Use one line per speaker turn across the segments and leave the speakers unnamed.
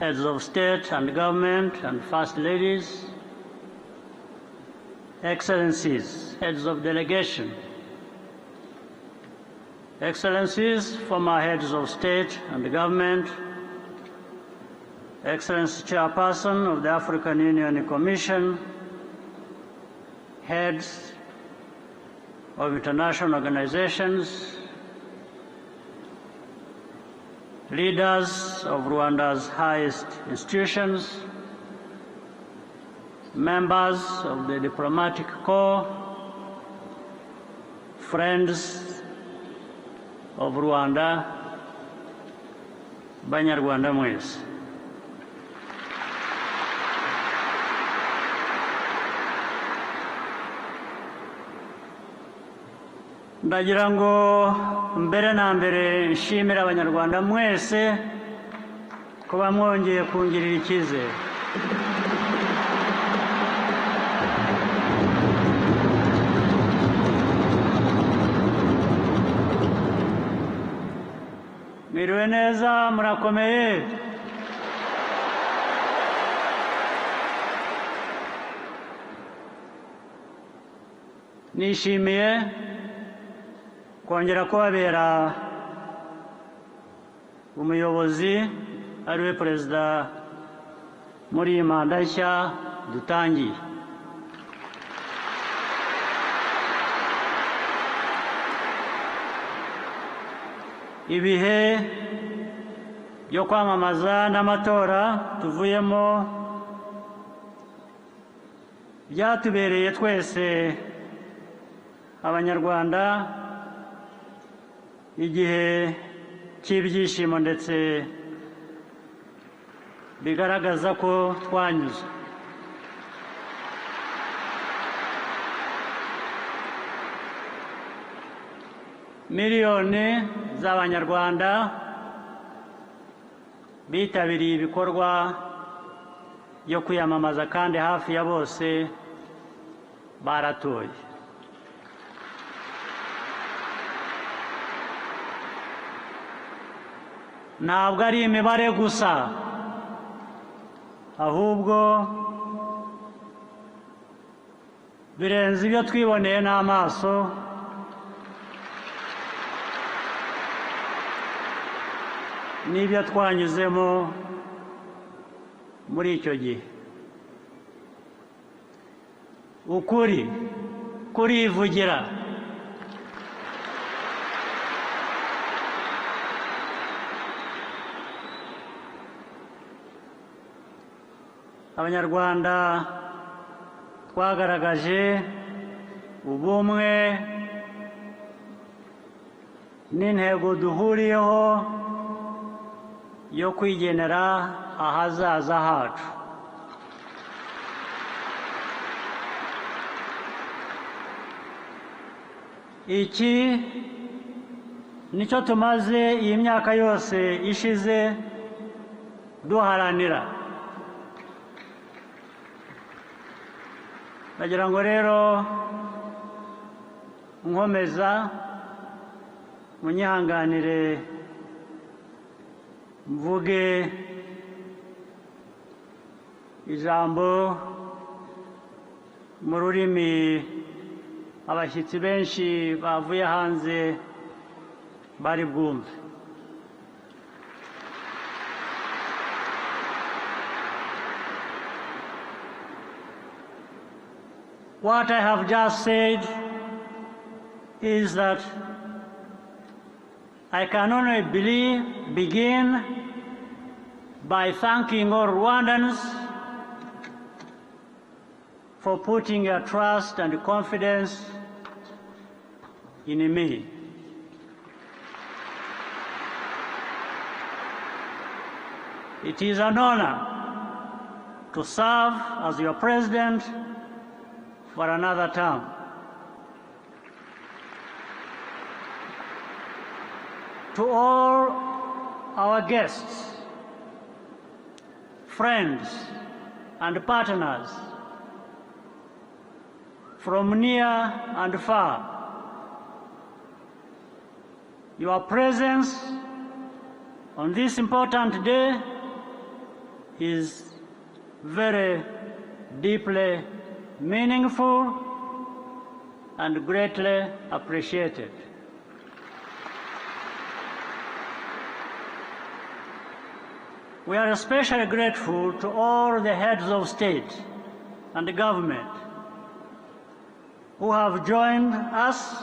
heads of state and government and first ladies, excellencies, heads of delegation, excellencies, former heads of state and government, Excellency Chairperson of the African Union Commission, heads of international organizations, leaders of Rwanda's highest institutions, members of the diplomatic corps, friends of Rwanda, Banyarwanda mwese. Ndagira ngo mbere na mbere nshimira Abanyarwanda mwese kuba mwongeye kungirira icyizere. Mwiriwe neza, murakomeye. Nishimiye kongera kubabera umuyobozi ariwe Perezida muri iyi manda nshya dutangiye. Ibihe byo kwamamaza n'amatora tuvuyemo byatubereye twese Abanyarwanda igihe cy'ibyishimo ndetse bigaragaza ko twanyuze. Miliyoni z'Abanyarwanda bitabiriye ibikorwa byo kwiyamamaza kandi hafi ya bose baratoye. Ntabwo ari imibare gusa, ahubwo birenze ibyo twiboneye n'amaso. N'ibyo twanyuzemo muri icyo gihe. Ukuri kurivugira. Abanyarwanda twagaragaje ubumwe n'intego duhuriyeho yo kwigenera ahazaza hacu. Iki nicyo tumaze iyi myaka yose ishize duharanira. Ndagira ngo rero nkomeza munyihanganire mvuge ijambo mu rurimi abashyitsi benshi bavuye hanze bari bwumve. What I have just said is that I can only begin by thanking all Rwandans for putting your trust and confidence in me. It is an honor to serve as your president for another term. To all our guests, friends, and partners from near and far, your presence on this important day is very deeply meaningful and greatly appreciated. We are especially grateful to all the heads of state and government who have joined us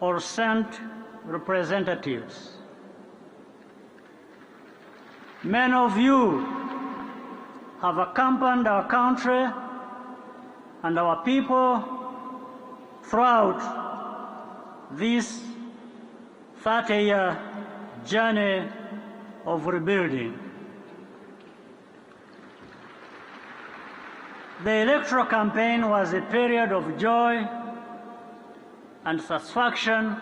or sent representatives. Many of you have accompanied our country and our people throughout this 30-year journey of rebuilding. The electoral campaign was a period of joy and satisfaction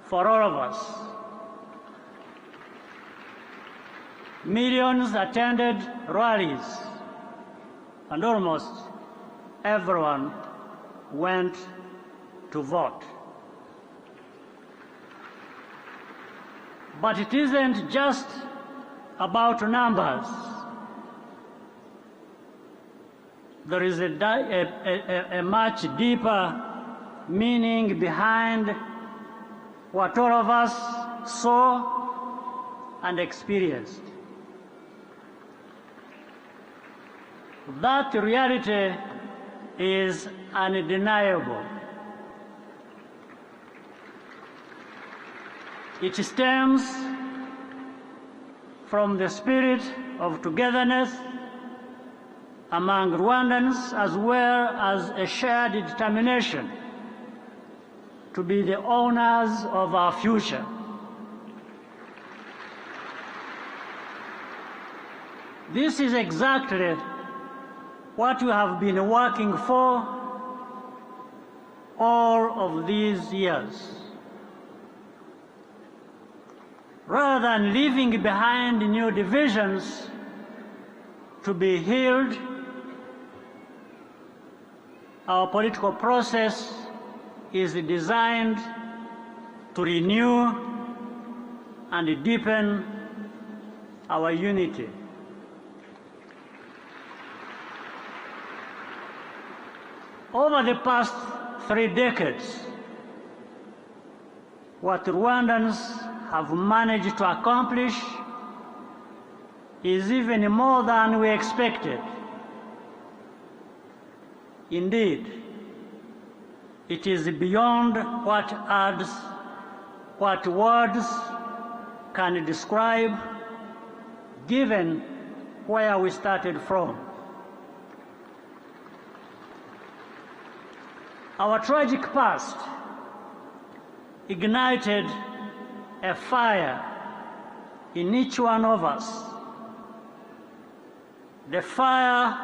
for all of us. Millions attended rallies, and almost everyone went to vote. But it isn't just about numbers. There is a much deeper meaning behind what all of us saw and experienced. That reality is undeniable. It stems from the spirit of togetherness among Rwandans, as well as a shared determination to be the owners of our future. This is exactly what we have been working for all of these years. Rather than leaving behind new divisions to be healed, our political process is designed to renew and deepen our unity. Over the past 3 decades, what Rwandans have managed to accomplish is even more than we expected. Indeed, it is beyond what words can describe, given where we started from. Our tragic past ignited a fire in each one of us, the fire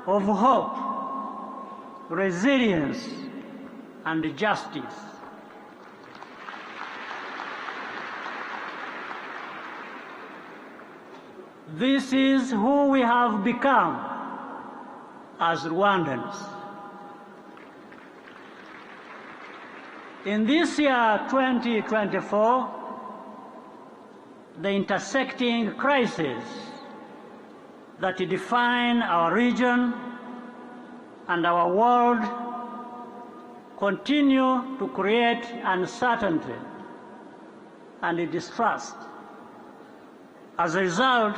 of hope, resilience, and justice. This is who we have become as Rwandans. In this year 2024, the intersecting crises that define our region and our world continue to create uncertainty and distrust as a result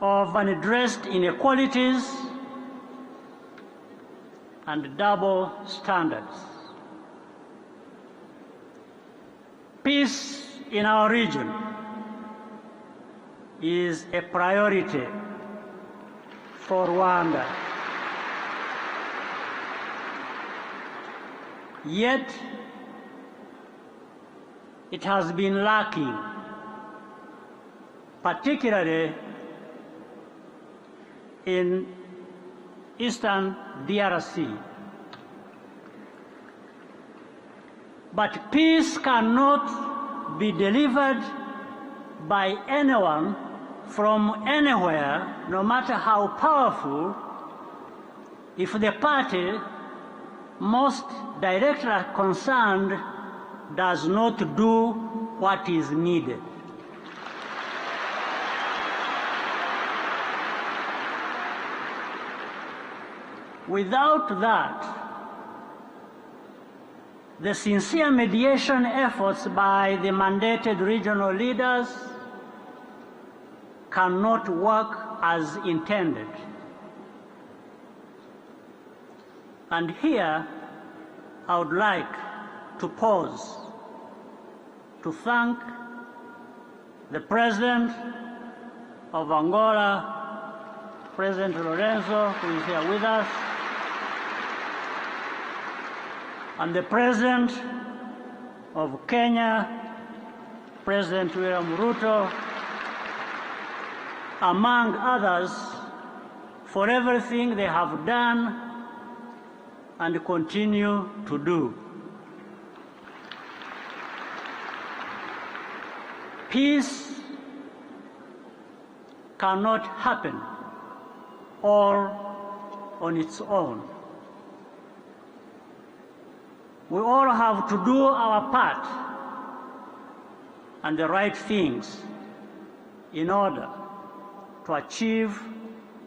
of unaddressed inequalities and double standards. Peace in our region is a priority for Rwanda. Yet, it has been lacking, particularly in eastern DRC. But peace cannot be delivered by anyone from anywhere, no matter how powerful, if the party most directly concerned does not do what is needed. Without that, the sincere mediation efforts by the mandated regional leaders cannot work as intended. And here, I would like to pause to thank the President of Angola, President Lorenzo, who is here with us, and the President of Kenya, President William Ruto, among others, for everything they have done and continue to do. Peace cannot happen all on its own. We all have to do our part and the right things in order to achieve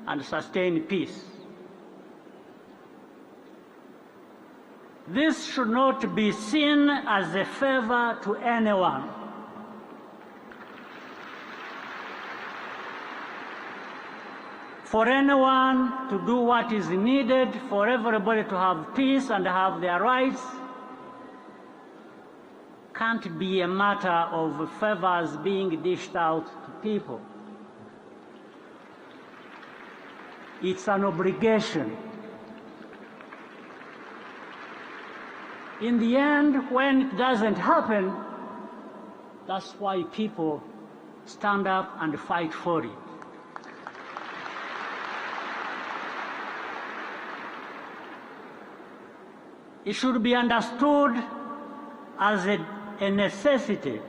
and sustain peace. This should not be seen as a favor to anyone. For anyone to do what is needed for everybody to have peace and have their rights can't be a matter of favors being dished out to people. It's an obligation. In the end, when it doesn't happen, that's why people stand up and fight for it. It should be understood as a necessity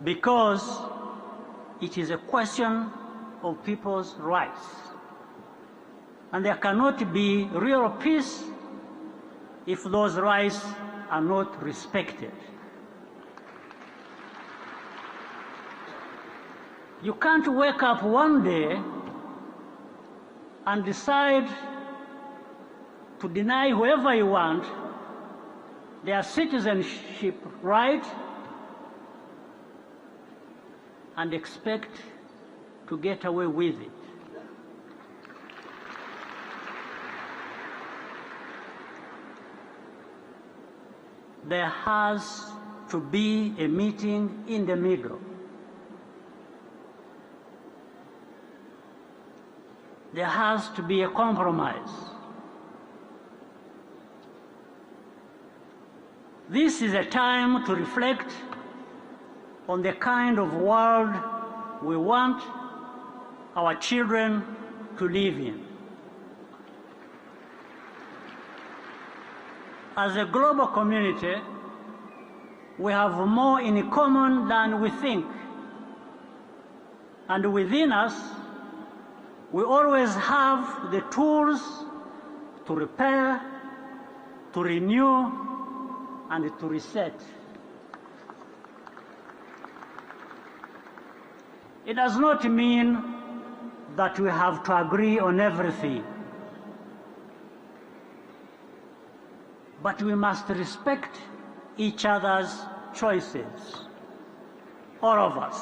because it is a question of people's rights. And there cannot be real peace if those rights are not respected. You can't wake up one day and decide to deny whoever you want their citizenship right and expect to get away with it. There has to be a meeting in the middle. There has to be a compromise. This is a time to reflect on the kind of world we want our children to live in. As a global community, we have more in common than we think. And within us, we always have the tools to repair, to renew, and to reset. It does not mean that we have to agree on everything, but we must respect each other's choices, all of us,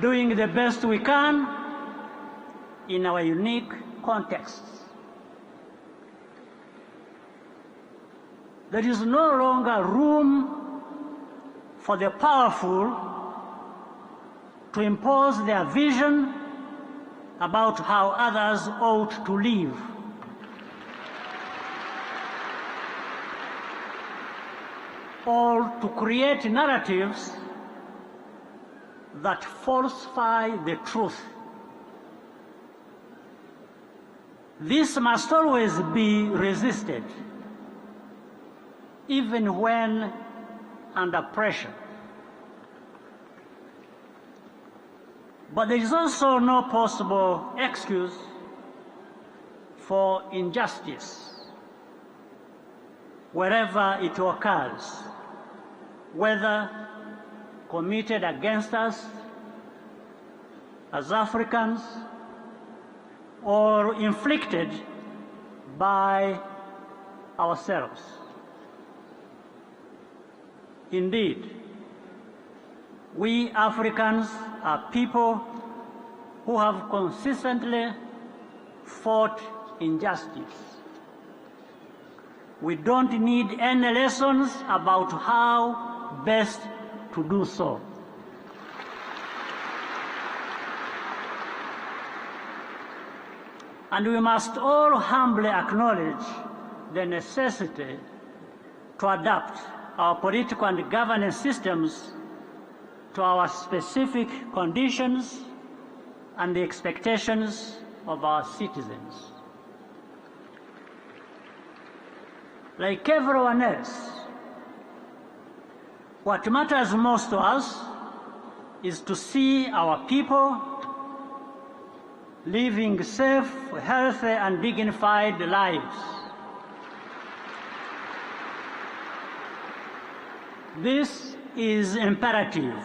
doing the best we can in our unique contexts. There is no longer room for the powerful to impose their vision about how others ought to live. Or to create narratives that falsify the truth. This must always be resisted, even when under pressure. But there is also no possible excuse for injustice wherever it occurs, whether committed against us as Africans, or inflicted by ourselves. Indeed, we Africans are people who have consistently fought injustice. We don't need any lessons about how best to do so. And we must all humbly acknowledge the necessity to adapt our political and governance systems to our specific conditions and the expectations of our citizens. Like everyone else, what matters most to us is to see our people living safe, healthy, and dignified lives. This is imperative,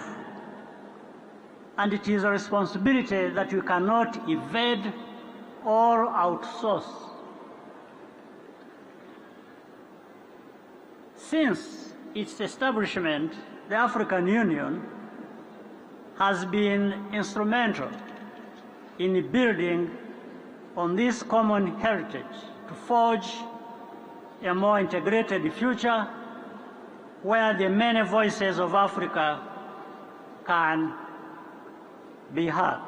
and it is a responsibility that we cannot evade or outsource. Since its establishment, the African Union has been instrumental in building on this common heritage to forge a more integrated future where the many voices of Africa can be heard.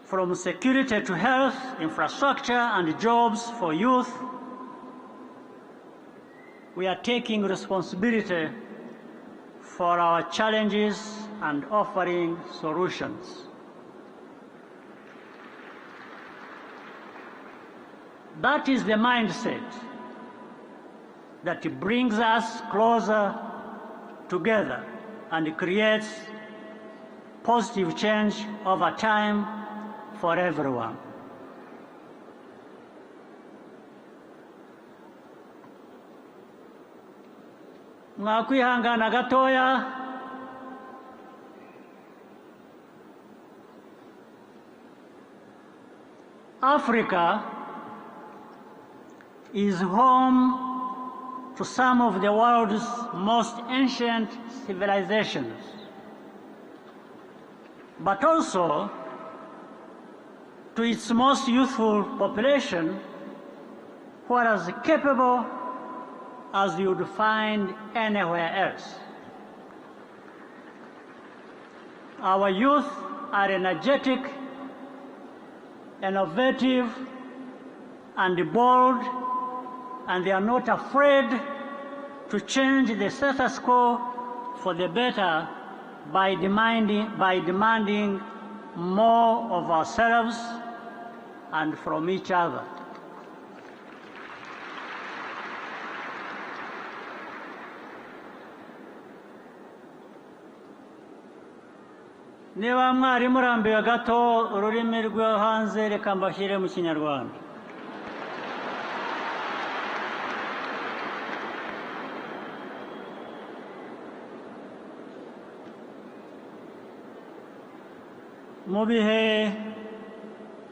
From security to health, infrastructure, and jobs for youth, we are taking responsibility for our challenges and offering solutions. That is the mindset that brings us closer together and creates positive change over time for everyone. Mwakwihangana gatoya. Africa is home to some of the world's most ancient civilizations, but also to its most youthful population, who are as capable as you would find anywhere else. Our youth are energetic, innovative, and bold, and they are not afraid to change the status quo for the better by demanding more of ourselves and from each other. Niba mwari murambiwe gato ururimi rwo hanze, reka mbashyire mu Kinyarwanda. Mu bihe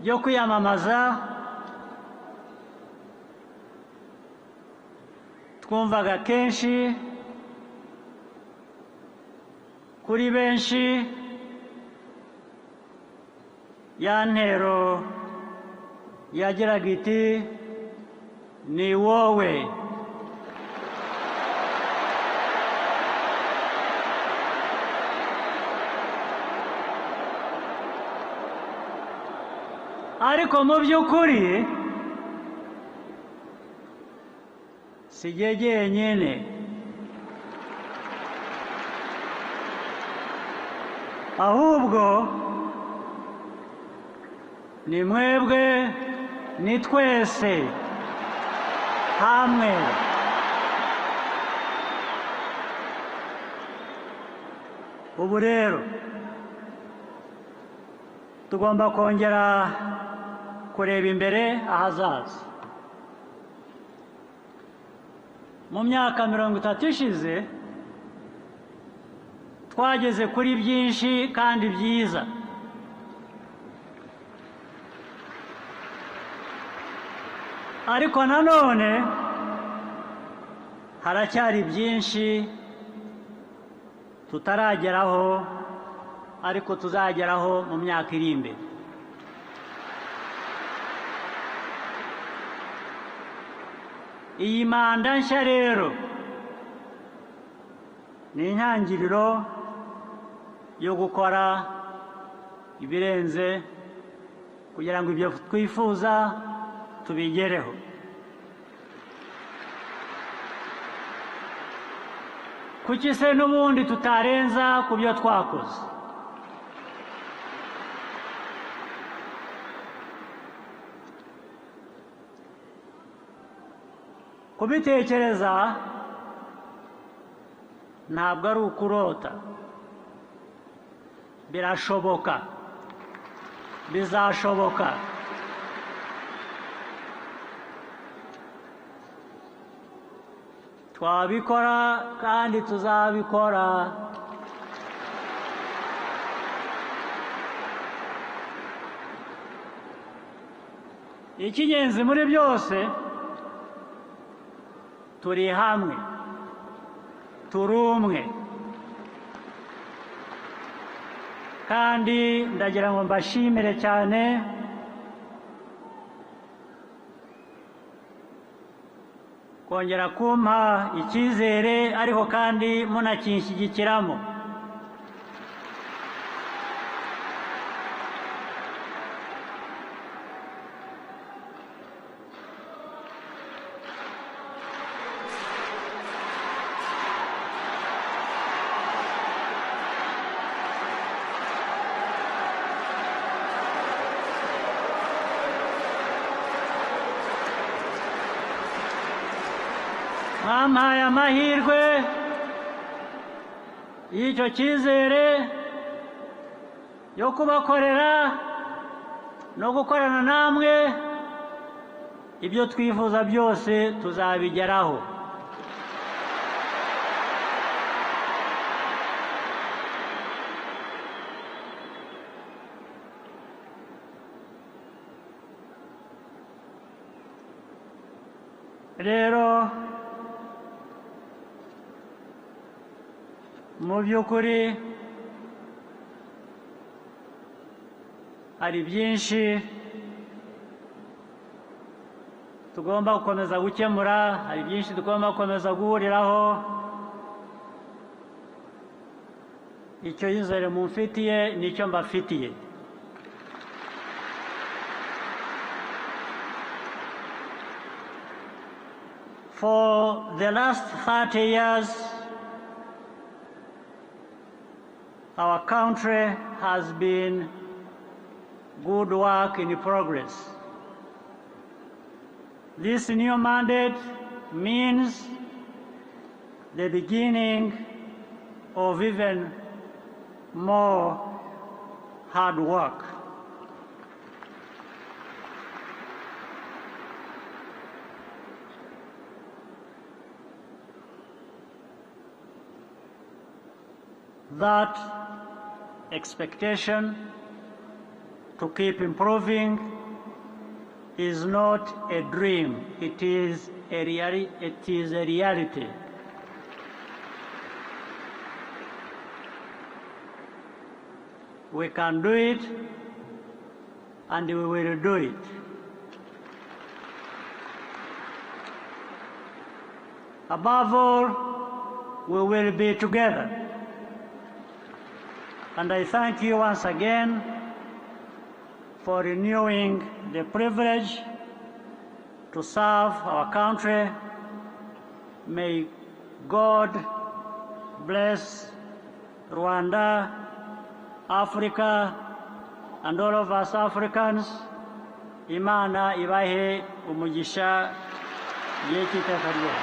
byo kwiyamamaza twumvaga kenshi kuri benshi ya ntero yagiraga iti ni wowe. Ariko mu by'ukuri si jye jyenyine, ahubwo ni mwebwe, ni twese hamwe. Ubu rero tugomba kongera kureba imbere ahazaza. Mu myaka 30 ishize twageze kuri byinshi kandi byiza, ariko nanone haracyari byinshi tutarageraho ariko tuzageraho mu myaka iri imbere. Iyi manda nshya rero ni intangiriro yo gukora ibirenze kugira ngo ibyo twifuza tubigereho. Kuki se n'ubundi tutarenza ku byo twakoze? Kubitekereza ntabwo ari ukurota, birashoboka, bizashoboka. Twabikora kandi tuzabikora. Icy'ingenzi muri byose, turi hamwe, turi umwe, kandi ndagira ngo mbashimire cyane kongera kumpa icyizere ariko kandi munakinshyigikiramo. Mwampaye amahirwe y'icyo cyizere yo kubakorera no gukorana namwe, ibyo twifuza byose tuzabigeraho. Rero mu by'ukuri hari byinshi tugomba gukomeza gukemura, hari byinshi tugomba gukomeza guhuriraho. Icyo yizere mumfitiye nicyo mbafitiye. For the last 30 years, our country has been good work in progress. This new mandate means the beginning of even more hard work. That expectation to keep improving is not a dream, it is a reality. We can do it, and we will do it. Above all, we will be together. And I thank you once again for renewing the privilege to serve our country. May God bless Rwanda, Africa, and all of us Africans. Imana ibahe umugisha yeki tafariye.